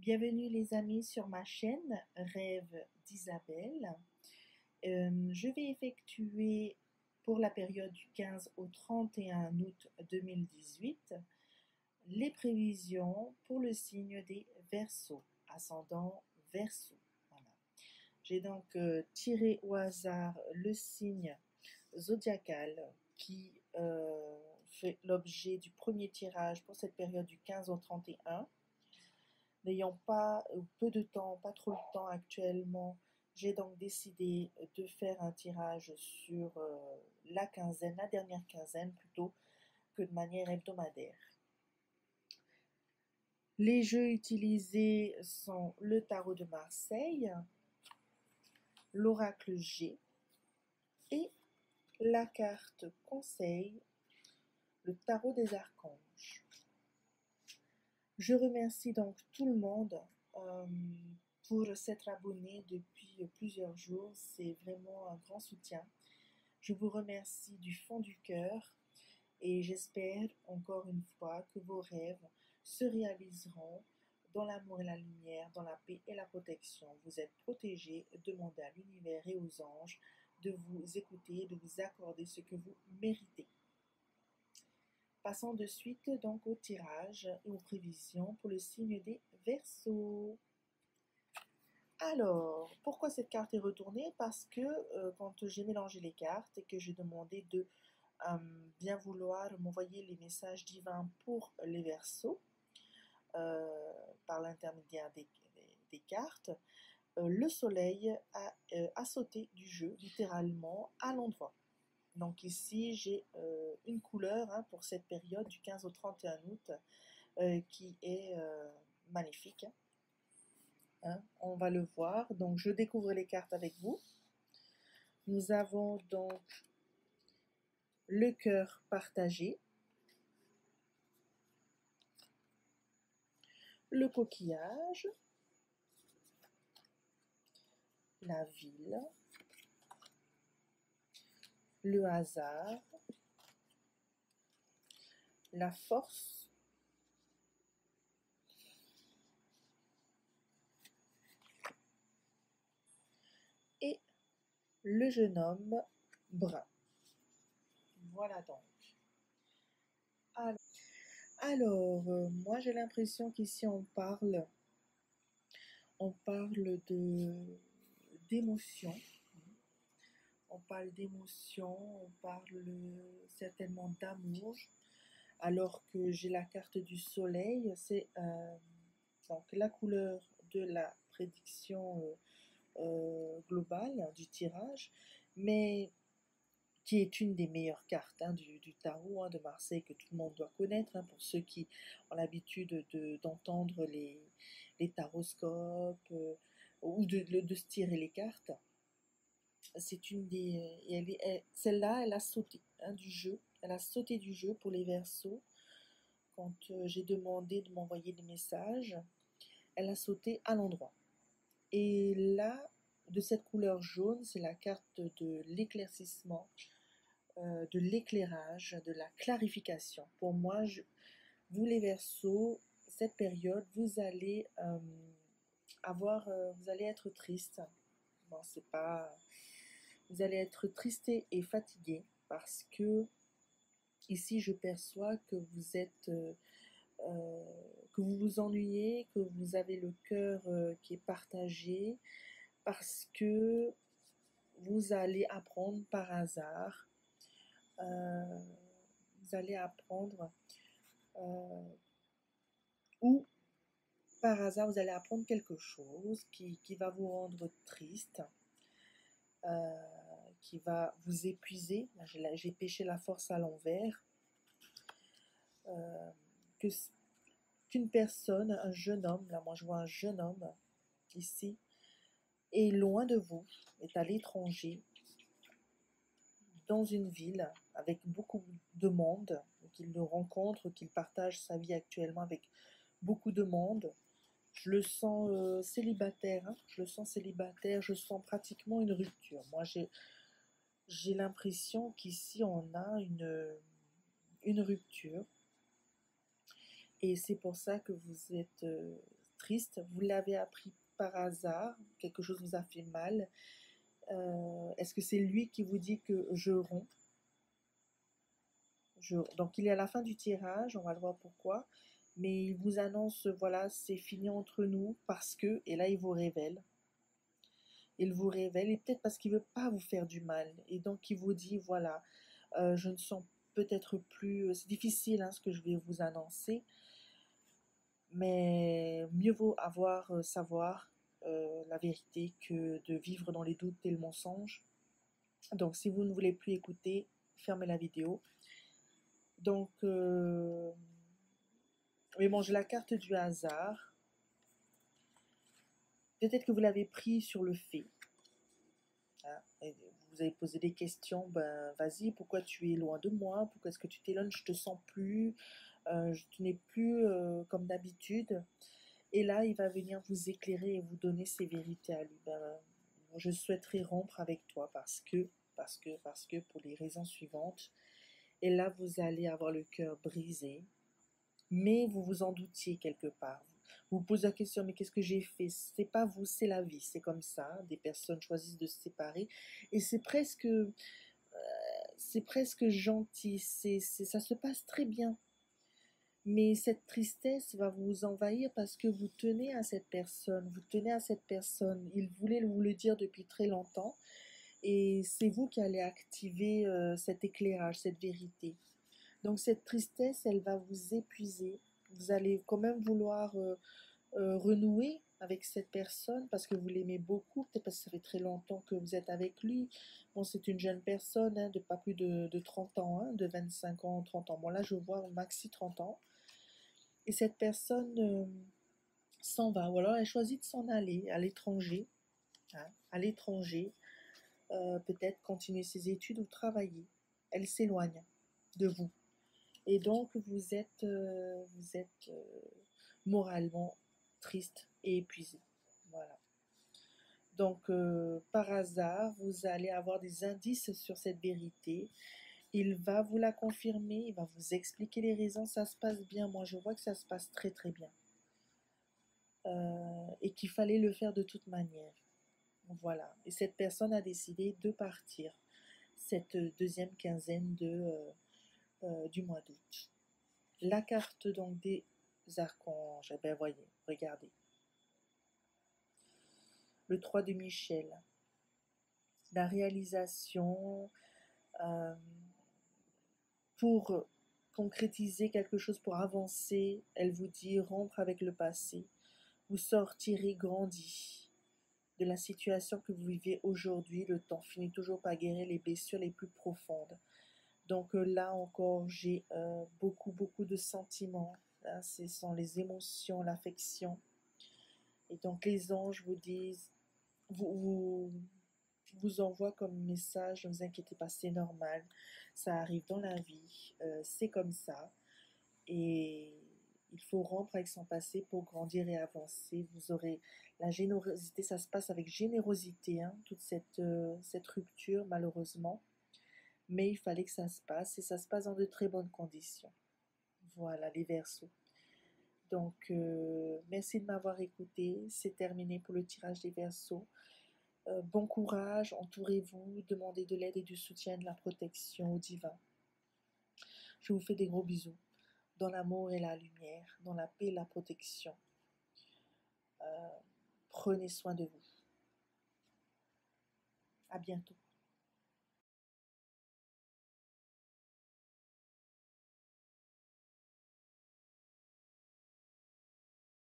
Bienvenue les amis sur ma chaîne Rêve d'Isabelle. Je vais effectuer pour la période du 15 au 31 août 2018 les prévisions pour le signe des Verseaux, ascendant Verseau. Voilà. J'ai donc tiré au hasard le signe zodiacal qui fait l'objet du premier tirage pour cette période du 15 au 31. N'ayant pas peu de temps, pas trop le temps actuellement, j'ai donc décidé de faire un tirage sur la quinzaine, la dernière quinzaine plutôt que de manière hebdomadaire. Les jeux utilisés sont le tarot de Marseille, l'oracle G et la carte conseil, le tarot des archanges. Je remercie donc tout le monde pour s'être abonné depuis plusieurs jours. C'est vraiment un grand soutien. Je vous remercie du fond du cœur et j'espère encore une fois que vos rêves se réaliseront dans l'amour et la lumière, dans la paix et la protection. Vous êtes protégés. Demandez à l'univers et aux anges de vous écouter, de vous accorder ce que vous méritez. Passons de suite donc au tirage et aux prévisions pour le signe des Verseaux. Alors, pourquoi cette carte est retournée? Parce que quand j'ai mélangé les cartes et que j'ai demandé de bien vouloir m'envoyer les messages divins pour les Verseaux par l'intermédiaire des cartes, le soleil a sauté du jeu littéralement à l'endroit. Donc ici, j'ai une couleur pour cette période du 15 au 31 août qui est magnifique. On va le voir. Donc, je découvre les cartes avec vous. Nous avons donc le cœur partagé, le coquillage, la ville, le hasard, la force, et le jeune homme brun. Voilà donc. Alors moi j'ai l'impression qu'ici on parle d'émotion. On parle d'émotion, on parle certainement d'amour, alors que j'ai la carte du soleil, c'est donc la couleur de la prédiction globale du tirage, mais qui est une des meilleures cartes du tarot de Marseille que tout le monde doit connaître, pour ceux qui ont l'habitude d'entendre les taroscopes ou de se tirer les cartes. C'est une des... Celle-là, elle a sauté du jeu. Elle a sauté du jeu pour les Verseaux. Quand j'ai demandé de m'envoyer des messages, elle a sauté à l'endroit. Et là, de cette couleur jaune, c'est la carte de l'éclaircissement, de l'éclairage, de la clarification. Pour moi, vous les Verseaux, cette période, vous allez vous allez être triste. Bon, c'est pas... Vous allez être triste et fatigué parce que ici je perçois que vous êtes, que vous vous ennuyez, que vous avez le cœur qui est partagé parce que vous allez apprendre par hasard, vous allez apprendre ou par hasard vous allez apprendre quelque chose qui va vous rendre triste. Qui va vous épuiser. J'ai pêché la force à l'envers. Qu'une personne, un jeune homme, là moi je vois un jeune homme ici, est loin de vous, est à l'étranger, dans une ville avec beaucoup de monde, qu'il le rencontre, qu'il partage sa vie actuellement avec beaucoup de monde. Je le sens célibataire, je le sens célibataire, je sens pratiquement une rupture. Moi j'ai l'impression qu'ici on a une rupture et c'est pour ça que vous êtes triste, vous l'avez appris par hasard, quelque chose vous a fait mal. Est-ce que c'est lui qui vous dit que je romps? Donc il est à la fin du tirage, on va le voir pourquoi, mais il vous annonce, voilà, c'est fini entre nous parce que, et là il vous révèle, et peut-être parce qu'il veut pas vous faire du mal, et donc il vous dit, voilà, je ne sens peut-être plus, c'est difficile hein, ce que je vais vous annoncer, mais mieux vaut savoir la vérité que de vivre dans les doutes et le mensonge. Donc si vous ne voulez plus écouter, fermez la vidéo. Donc, oui, bon, j'ai la carte du hasard. Peut-être que vous l'avez pris sur le fait. Hein, et vous avez posé des questions, ben vas-y, pourquoi tu es loin de moi? Pourquoi est-ce que tu t'éloignes? Je te sens plus, tu n'es plus comme d'habitude. Et là, il va venir vous éclairer et vous donner ses vérités à lui. Ben, je souhaiterais rompre avec toi parce que, pour les raisons suivantes. Et là, vous allez avoir le cœur brisé, mais vous vous en doutiez quelque part. Vous vous posez la question, mais qu'est-ce que j'ai fait? C'est pas vous, c'est la vie, c'est comme ça. Des personnes choisissent de se séparer et c'est presque gentil, ça se passe très bien. Mais cette tristesse va vous envahir parce que vous tenez à cette personne, vous tenez à cette personne. Il voulait vous le dire depuis très longtemps et c'est vous qui allez activer cet éclairage, cette vérité. Donc cette tristesse, elle va vous épuiser. Vous allez quand même vouloir renouer avec cette personne parce que vous l'aimez beaucoup, peut-être parce que ça fait très longtemps que vous êtes avec lui. Bon, c'est une jeune personne, hein, de pas plus de 30 ans, hein, de 25 ans, 30 ans. Bon, là, je vois maxi 30 ans. Et cette personne s'en va, ou alors elle choisit de s'en aller à l'étranger, hein, à l'étranger, peut-être continuer ses études ou travailler. Elle s'éloigne de vous. Et donc, vous êtes moralement triste et épuisé. Voilà. Donc, par hasard, vous allez avoir des indices sur cette vérité. Il va vous la confirmer, il va vous expliquer les raisons. Ça se passe bien. Moi, je vois que ça se passe très, très bien. Et qu'il fallait le faire de toute manière. Voilà. Et cette personne a décidé de partir cette deuxième quinzaine du mois d'août. La carte donc des archanges, eh bien voyez, regardez. Le 3 de Michel, la réalisation pour concrétiser quelque chose, pour avancer, elle vous dit rompre avec le passé. Vous sortirez grandi de la situation que vous vivez aujourd'hui. Le temps finit toujours par guérir les blessures les plus profondes. Donc là encore, j'ai beaucoup de sentiments. Hein, ce sont les émotions, l'affection. Et donc les anges vous disent, vous envoient comme message, ne vous inquiétez pas, c'est normal. Ça arrive dans la vie, c'est comme ça. Et il faut rompre avec son passé pour grandir et avancer. Vous aurez la générosité, ça se passe avec générosité, hein, toute cette rupture malheureusement. Mais il fallait que ça se passe et ça se passe dans de très bonnes conditions. Voilà les Verseaux. Donc merci de m'avoir écouté. C'est terminé pour le tirage des Verseaux. Bon courage, entourez-vous, demandez de l'aide et du soutien, de la protection au divin. Je vous fais des gros bisous. Dans l'amour et la lumière, dans la paix et la protection. Prenez soin de vous. À bientôt.